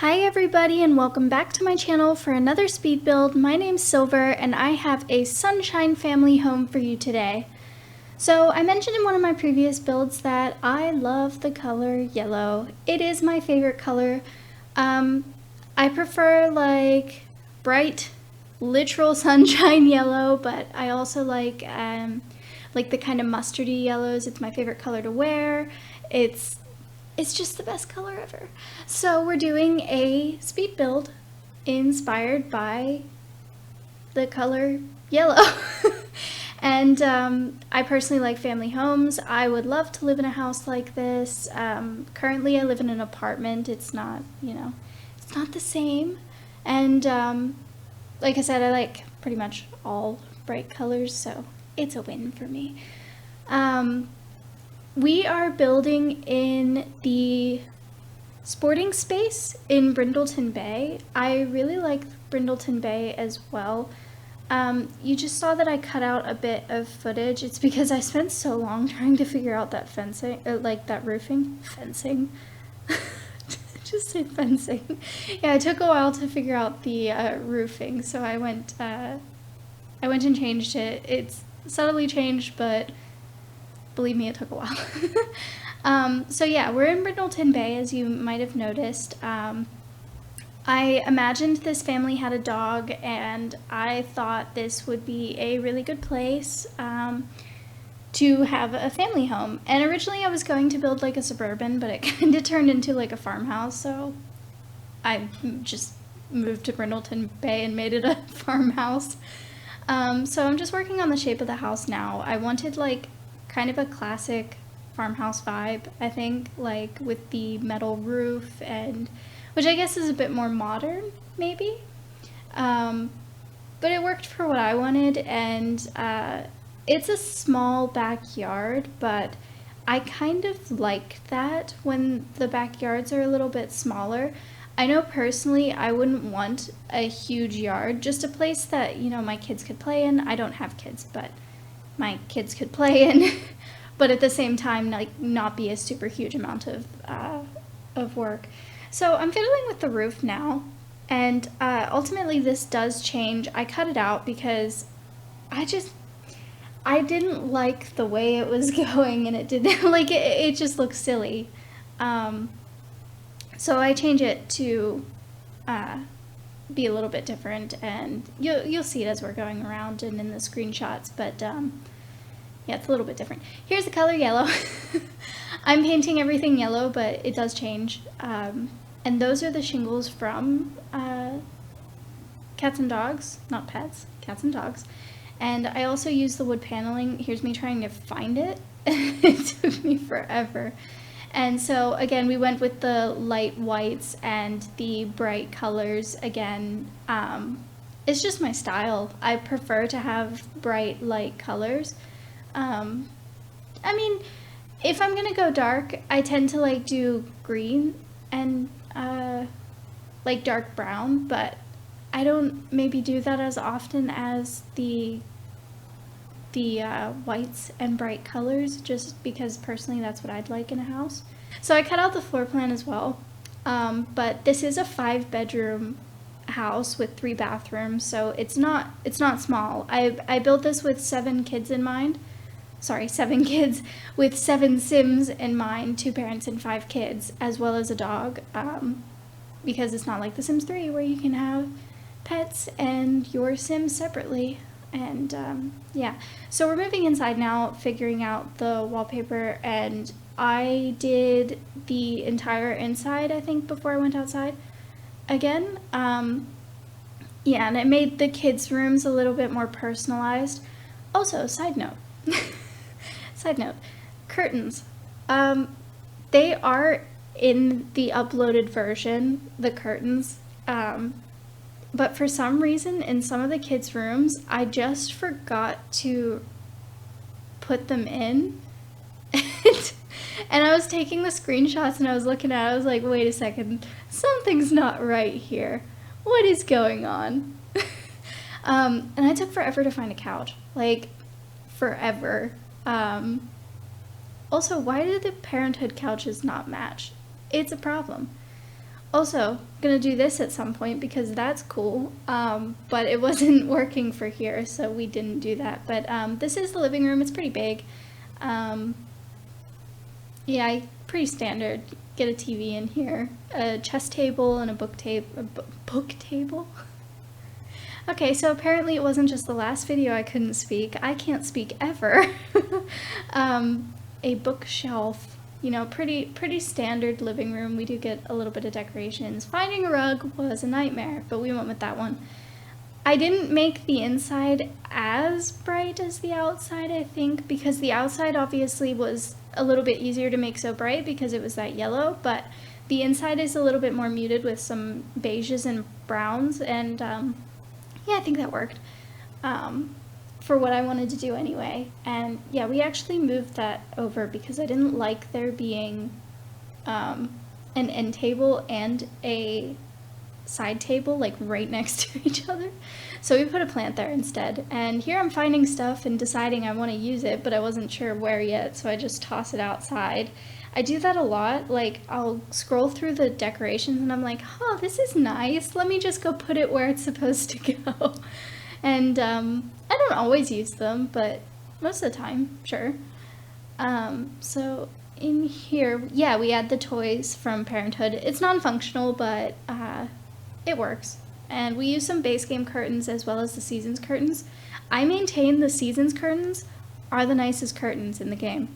Hi everybody and welcome back to my channel for another speed build. My name's Silver and I have a sunshine family home for you today. So I mentioned in one of my previous builds that I love the color yellow. It is my favorite color. I prefer like bright, literal sunshine yellow, but I also like the kind of mustardy yellows. It's my favorite color to wear. It's just the best color ever. So we're doing a speed build inspired by the color yellow. And I personally like family homes. I would love to live in a house like this. Currently I live in an apartment. It's not, it's not the same. And like I said, I like pretty much all bright colors, so it's a win for me. We are building in the sporting space in Brindleton Bay. I really like Brindleton Bay as well. You just saw that I cut out a bit of footage. It's because I spent so long trying to figure out that fencing, that roofing. Fencing. Just say fencing. Yeah, it took a while to figure out the roofing, so I went and changed it. It's subtly changed, but believe me, it took a while. So yeah, we're in Brindleton Bay, as you might have noticed. I imagined this family had a dog, and I thought this would be a really good place to have a family home. And originally I was going to build like a suburban, but it kind of turned into like a farmhouse, so I just moved to Brindleton Bay and made it a farmhouse. So I'm just working on the shape of the house now. I wanted like kind of a classic farmhouse vibe, I think, like with the metal roof, and which I guess is a bit more modern, maybe. But it worked for what I wanted, and it's a small backyard, but I kind of like that when the backyards are a little bit smaller. I know personally I wouldn't want a huge yard, just a place that, my kids could play in. I don't have kids, but my kids could play in, but at the same time, like, not be a super huge amount of work. So I'm fiddling with the roof now, and ultimately this does change. I cut it out because I didn't like the way it was going, and it didn't like it just looked silly. So I change it to be a little bit different, and you'll see it as we're going around and in the screenshots, but yeah, it's a little bit different. Here's the color yellow. I'm painting everything yellow, but it does change. And those are the shingles from Cats and Dogs, not pets, Cats and Dogs. And I also use the wood paneling. Here's me trying to find it. It took me forever. And so again, we went with the light whites and the bright colors again. It's just my style. I prefer to have bright, light colors. I mean, if I'm gonna go dark, I tend to like do green and like dark brown, but I don't maybe do that as often as the whites and bright colors, just because personally that's what I'd like in a house. So I cut out the floor plan as well, but this is a 5-bedroom house with 3 bathrooms, so it's not small. I built this with 7 kids in mind. Sorry, 7 kids with 7 Sims in mind, 2 parents and 5 kids, as well as a dog, because it's not like The Sims 3 where you can have pets and your Sims separately. And yeah, so we're moving inside now, figuring out the wallpaper, and I did the entire inside, I think, before I went outside again. Yeah, and it made the kids' rooms a little bit more personalized. Also, side note, curtains. They are in the uploaded version, the curtains, but for some reason in some of the kids' rooms, I just forgot to put them in. And I was taking the screenshots and I was looking at it, I was like, wait a second, something's not right here. What is going on? And I took forever to find a couch, like forever. Also, why do the Parenthood couches not match? It's a problem. Also, gonna do this at some point because that's cool, but it wasn't working for here, so we didn't do that. But this is the living room. It's pretty big. Yeah, pretty standard. Get a TV in here, a chess table, and a book table. Okay, so apparently it wasn't just the last video I couldn't speak. I can't speak ever. A bookshelf, you know, pretty standard living room. We do get a little bit of decorations. Finding a rug was a nightmare, but we went with that one. I didn't make the inside as bright as the outside, I think, because the outside obviously was a little bit easier to make so bright because it was that yellow, but the inside is a little bit more muted with some beiges and browns, and yeah, I think that worked for what I wanted to do anyway. And yeah, we actually moved that over because I didn't like there being an end table and a side table like right next to each other. So we put a plant there instead. And here I'm finding stuff and deciding I want to use it, but I wasn't sure where yet, so I just toss it outside. I do that a lot. Like, I'll scroll through the decorations and I'm like, oh, this is nice. Let me just go put it where it's supposed to go. And I don't always use them, but most of the time, sure. So in here, yeah, we add the toys from Parenthood. It's non-functional, but it works. And we use some base game curtains as well as the seasons curtains. I maintain the seasons curtains are the nicest curtains in the game.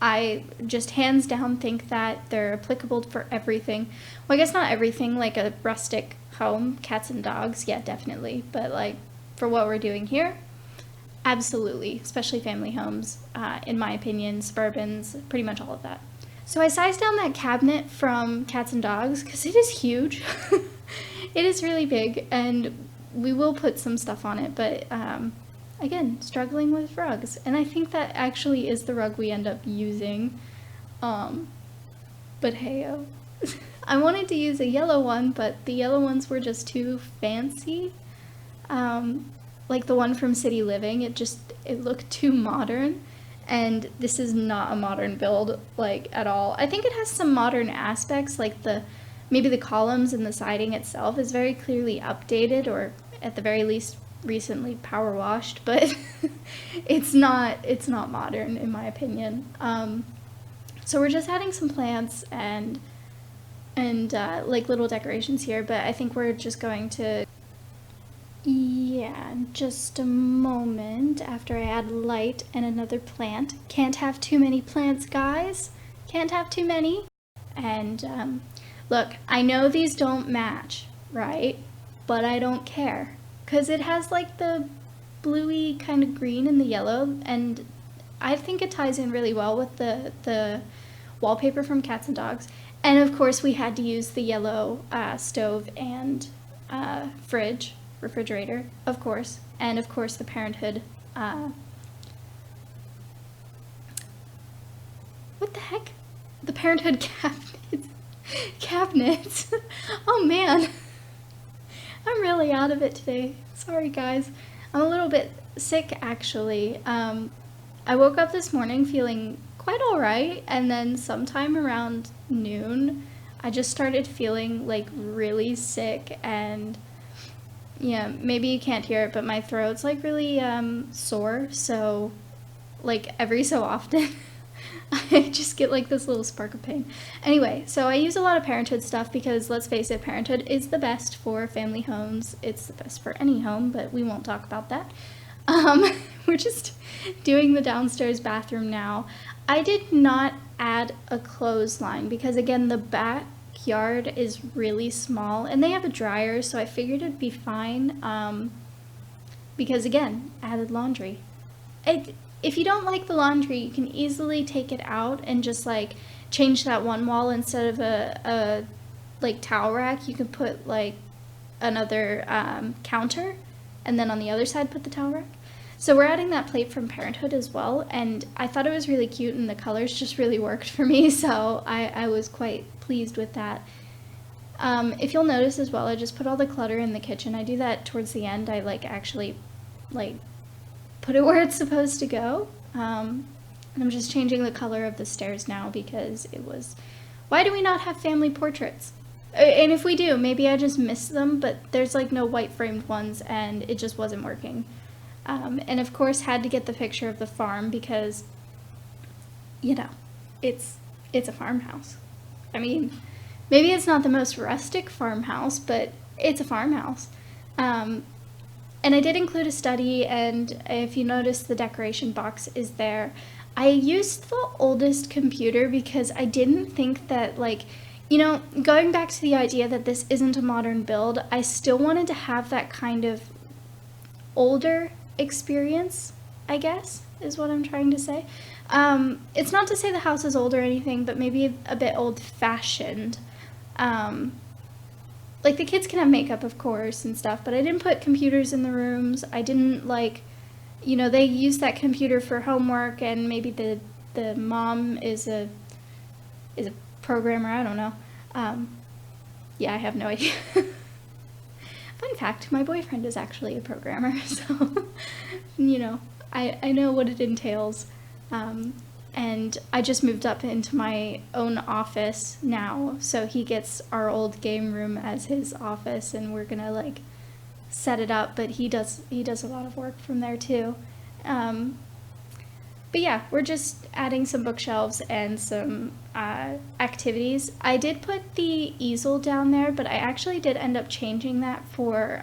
I just hands down think that they're applicable for everything. Well, I guess not everything, like a rustic home, cats and dogs, yeah, definitely. But like for what we're doing here, absolutely, especially family homes, in my opinion, suburbans, pretty much all of that. So I sized down that cabinet from Cats and Dogs because it is huge. It is really big, and we will put some stuff on it, but again, struggling with rugs. And I think that actually is the rug we end up using. But hey-oh. I wanted to use a yellow one, but the yellow ones were just too fancy. Like the one from City Living, it looked too modern. And this is not a modern build, like, at all. I think it has some modern aspects, like maybe the columns and the siding itself is very clearly updated, or at the very least recently power washed, but it's not modern in my opinion. So we're just adding some plants and like little decorations here, but I think we're just going to, yeah, just a moment after I add light and another plant. Can't have too many plants, guys. Can't have too many. And look, I know these don't match, right? But I don't care. Because it has like the bluey kind of green and the yellow, and I think it ties in really well with the wallpaper from Cats and Dogs. And of course we had to use the yellow stove and refrigerator, of course. And of course the Parenthood, what the heck? The Parenthood cabinets. Oh man. I'm really out of it today. Sorry guys. I'm a little bit sick actually. I woke up this morning feeling quite alright, and then sometime around noon I just started feeling like really sick, and yeah, maybe you can't hear it, but my throat's like really sore, so like every so often I just get like this little spark of pain. Anyway, so I use a lot of Parenthood stuff because, let's face it, Parenthood is the best for family homes. It's the best for any home, but we won't talk about that. We're just doing the downstairs bathroom now. I did not add a clothesline because, again, the backyard is really small and they have a dryer, so I figured it'd be fine because, again, added laundry. If you don't like the laundry, you can easily take it out and just like change that one wall. Instead of a like towel rack, you can put like another counter, and then on the other side put the towel rack. So we're adding that plate from Parenthood as well, and I thought it was really cute and the colors just really worked for me, so I was quite pleased with that. If you'll notice as well, I just put all the clutter in the kitchen. I do that towards the end. I like actually like put it where it's supposed to go. And I'm just changing the color of the stairs now because it was, why do we not have family portraits? And if we do, maybe I just missed them, but there's like no white framed ones and it just wasn't working. And of course had to get the picture of the farm because, you know, it's a farmhouse. I mean, maybe it's not the most rustic farmhouse, but it's a farmhouse. Um, and I did include a study, and if you notice, the decoration box is there. I used the oldest computer because I didn't think that, like, going back to the idea that this isn't a modern build, I still wanted to have that kind of older experience, I guess, is what I'm trying to say. It's not to say the house is old or anything, but maybe a bit old-fashioned. Um, like, the kids can have makeup, of course, and stuff, but I didn't put computers in the rooms. I didn't, like, they use that computer for homework, and maybe the mom is a programmer. I don't know. Yeah, I have no idea. Fun fact, my boyfriend is actually a programmer, so, I know what it entails. And I just moved up into my own office now, so he gets our old game room as his office, and we're gonna, like, set it up, but he does a lot of work from there, too. But yeah, we're just adding some bookshelves and some activities. I did put the easel down there, but I actually did end up changing that for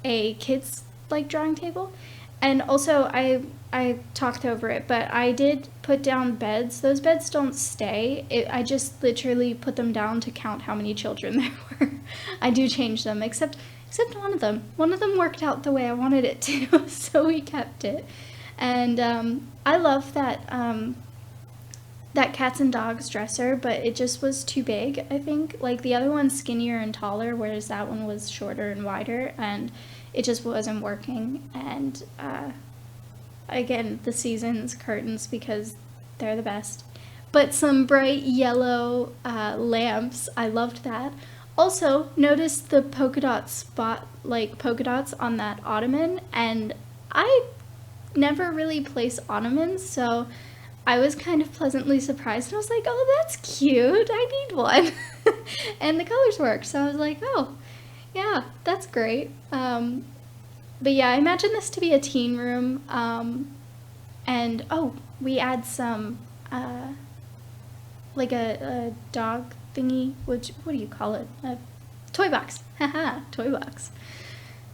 a kids like drawing table. And also I talked over it, but I did put down beds. Those beds don't stay. I just literally put them down to count how many children there were. I do change them, except one of them. One of them worked out the way I wanted it to, so we kept it. And I love that that cats and dogs dresser, but it just was too big, I think. Like, the other one's skinnier and taller, whereas that one was shorter and wider, and it just wasn't working. And again, the season's curtains, because they're the best. But some bright yellow lamps, I loved that. Also, notice the polka dot spot, like polka dots on that ottoman, and I never really place ottomans, so I was kind of pleasantly surprised, and I was like, oh, that's cute, I need one. And the colors worked, so I was like, oh, yeah, that's great. But yeah, I imagine this to be a teen room, and oh, we add some, like a dog thingy, what do you call it? A toy box. Haha, toy box.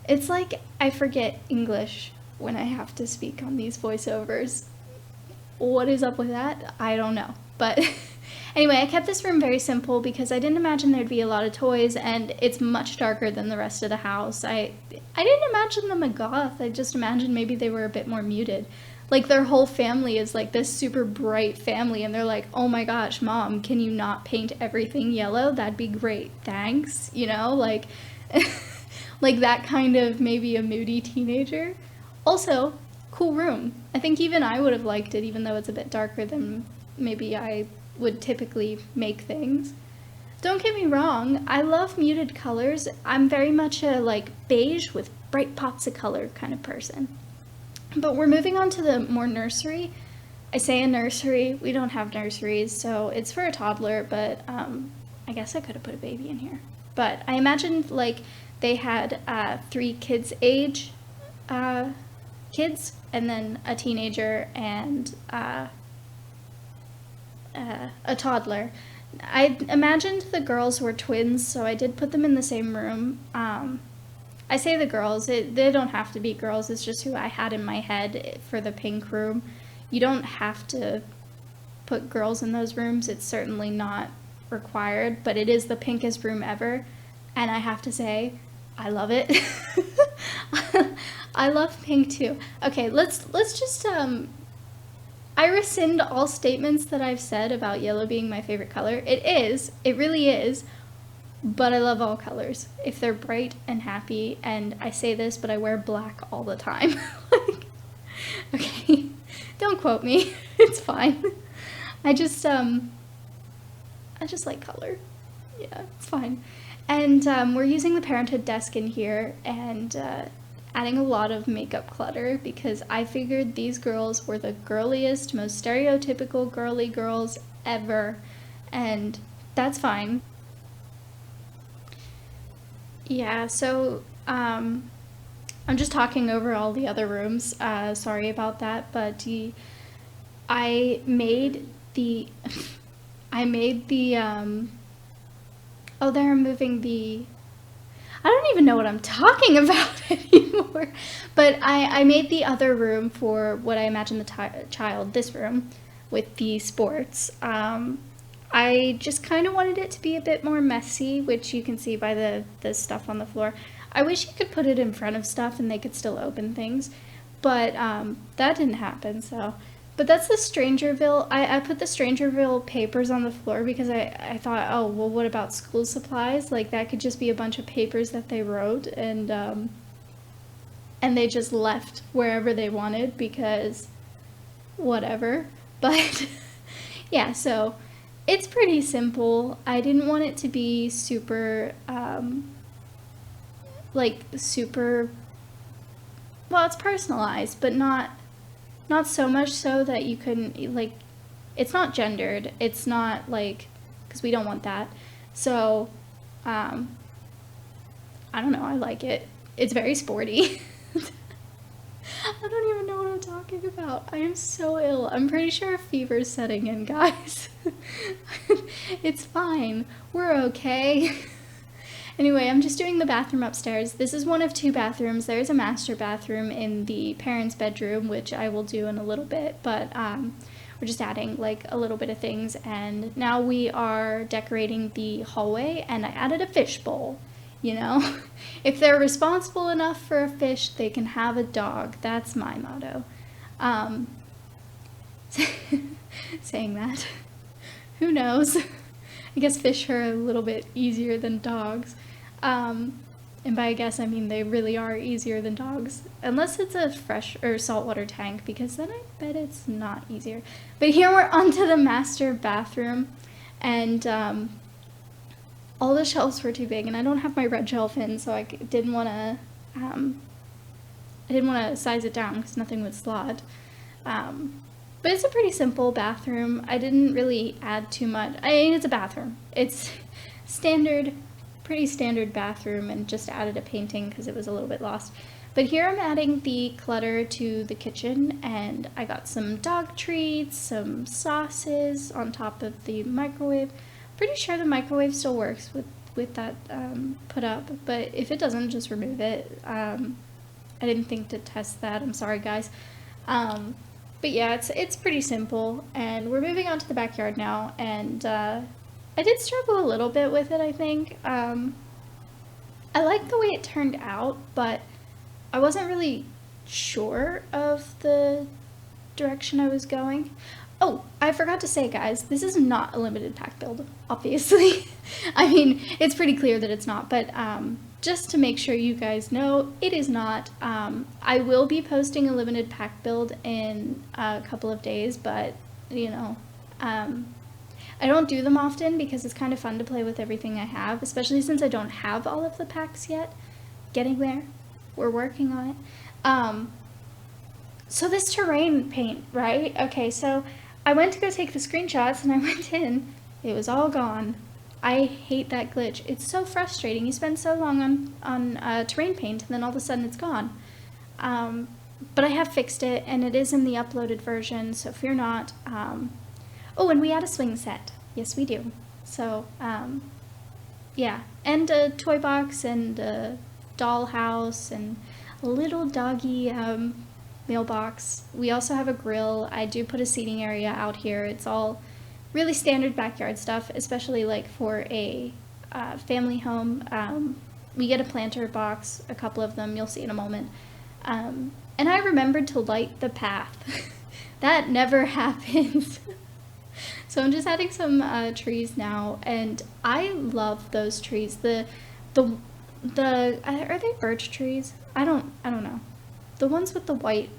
It's like I forget English when I have to speak on these voiceovers. What is up with that? I don't know. But anyway, I kept this room very simple because I didn't imagine there'd be a lot of toys, and it's much darker than the rest of the house. I didn't imagine them a goth. I just imagined maybe they were a bit more muted. Like, their whole family is like this super bright family, and they're like, oh my gosh, Mom, can you not paint everything yellow? That'd be great, thanks. Like, like that kind of maybe a moody teenager. Also, cool room. I think even I would have liked it, even though it's a bit darker than maybe I would typically make things. Don't get me wrong, I love muted colors. I'm very much a, like, beige with bright pops of color kind of person. But we're moving on to the more nursery. I say a nursery, we don't have nurseries, so it's for a toddler, but I guess I could have put a baby in here. But I imagined, like, they had 3 kids age kids, and then a teenager and a toddler. I imagined the girls were twins, so I did put them in the same room. I say the girls, they don't have to be girls, it's just who I had in my head for the pink room. You don't have to put girls in those rooms, it's certainly not required, but it is the pinkest room ever, and I have to say, I love it. I love pink too. Okay, let's just, I rescind all statements that I've said about yellow being my favorite color. It really is. But I love all colors if they're bright and happy, and I say this, but I wear black all the time. Like, okay, don't quote me. It's fine. I just like color. Yeah, it's fine. And we're using the parenthood desk in here and adding a lot of makeup clutter because I figured these girls were the girliest, most stereotypical girly girls ever. and that's fine. Yeah, so I'm just talking over all the other rooms. Sorry about that, but I made the I made the oh, they're removing the I don't even know what I'm talking about anymore. But I made the other room for what I imagine the child, this room, with the sports. I just kind of wanted it to be a bit more messy, which you can see by the stuff on the floor. I wish you could put it in front of stuff and they could still open things, but that didn't happen, so. But that's the Strangerville. I put the Strangerville papers on the floor because I thought, oh, well, what about school supplies? Like, that could just be a bunch of papers that they wrote and they just left wherever they wanted because whatever. But yeah, so it's pretty simple. I didn't want it to be super, super, well, it's personalized, but not so much so that you couldn't, like, it's not gendered. It's not, like, because we don't want that. So, I don't know, I like it. It's very sporty. I don't even know what I'm talking about. I am so ill. I'm pretty sure a fever's setting in, guys. It's fine. We're okay. Anyway, I'm just doing the bathroom upstairs. This is one of two bathrooms. There's a master bathroom in the parents' bedroom, which I will do in a little bit, but we're just adding like a little bit of things. And now we are decorating the hallway, and I added a fish bowl. You know, if they're responsible enough for a fish, they can have a dog. That's my motto. Saying that, who knows? I guess fish are a little bit easier than dogs. And by I guess, I mean they really are easier than dogs. Unless it's a fresh or saltwater tank, because then I bet it's not easier. But here we're onto the master bathroom. And all the shelves were too big, and I don't have my red shelf in, so I didn't want to size it down because nothing would slot. But it's a pretty simple bathroom. I didn't really add too much. I mean, it's a bathroom. It's pretty standard bathroom, and just added a painting because it was a little bit lost. But here I'm adding the clutter to the kitchen, and I got some dog treats, some sauces on top of the microwave. Pretty sure the microwave still works with that put up, but if it doesn't, just remove it. I didn't think to test that. I'm sorry, guys. But yeah, it's pretty simple, and we're moving on to the backyard now, and I did struggle a little bit with it, I think. I like the way it turned out, but I wasn't really sure of the direction I was going. Oh, I forgot to say, guys, this is not a limited pack build, obviously. I mean, it's pretty clear that it's not, but just to make sure you guys know, it is not. I will be posting a limited pack build in a couple of days, but, you know, I don't do them often because it's kind of fun to play with everything I have, especially since I don't have all of the packs yet. Getting there. We're working on it. So this terrain paint, right? Okay, so I went to go take the screenshots, and I went in. It was all gone. I hate that glitch. It's so frustrating. You spend so long on terrain paint, and then all of a sudden it's gone. But I have fixed it, and it is in the uploaded version, so fear not. Oh, and we add a swing set. Yes, we do. So, yeah. And a toy box, and a dollhouse, and a little doggy mailbox. We also have a grill. I do put a seating area out here. It's all really standard backyard stuff, especially like for a family home. We get a planter box, a couple of them, you'll see in a moment. And I remembered to light the path. That never happens. So I'm just adding some trees now, and I love those trees. The are they birch trees? I don't know. The ones with the white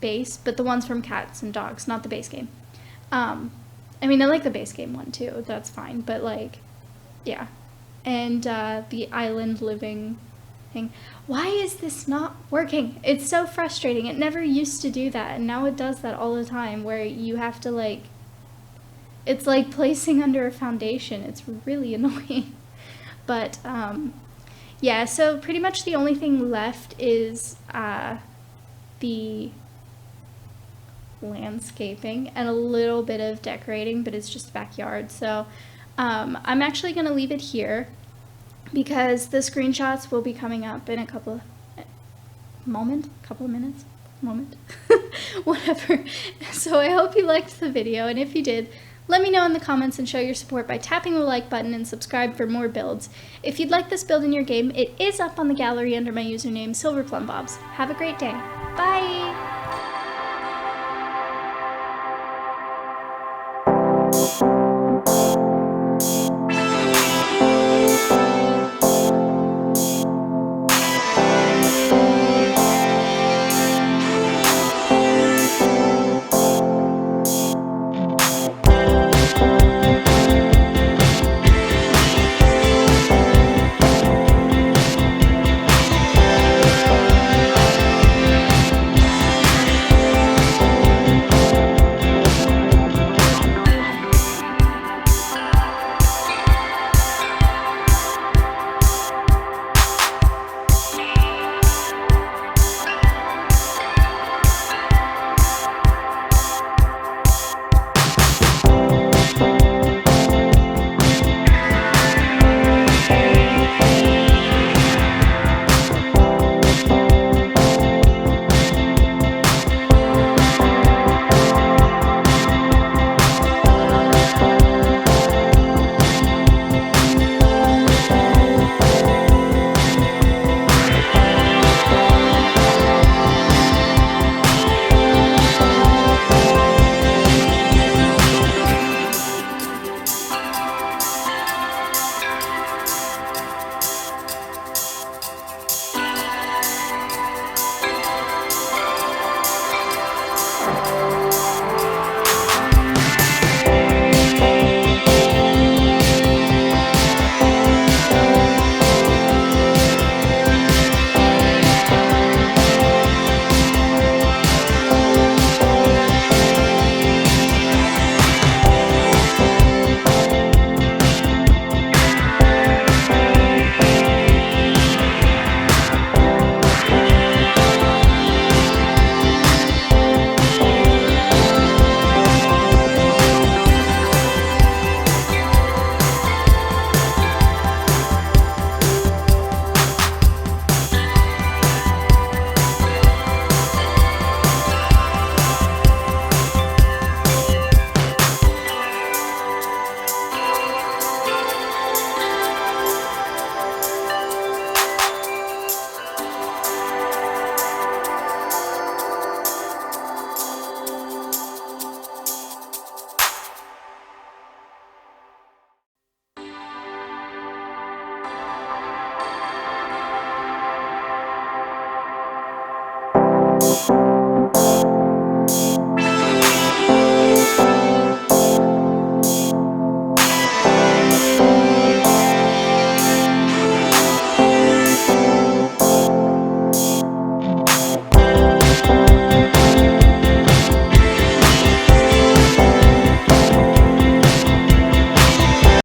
base, but the ones from Cats and Dogs, not the base game. I mean, I like the base game one too. That's fine, but like, yeah. And the island living thing. Why is this not working? It's so frustrating. It never used to do that, and now it does that all the time, where you have to like It's like placing under a foundation. It's really annoying. But yeah, so pretty much the only thing left is the landscaping and a little bit of decorating, but it's just backyard. So I'm actually going to leave it here because the screenshots will be coming up in a couple of minutes, whatever. So I hope you liked the video, and if you did, let me know in the comments and show your support by tapping the like button and subscribe for more builds. If you'd like this build in your game, it is up on the gallery under my username, Silverplumbobs. Have a great day. Bye!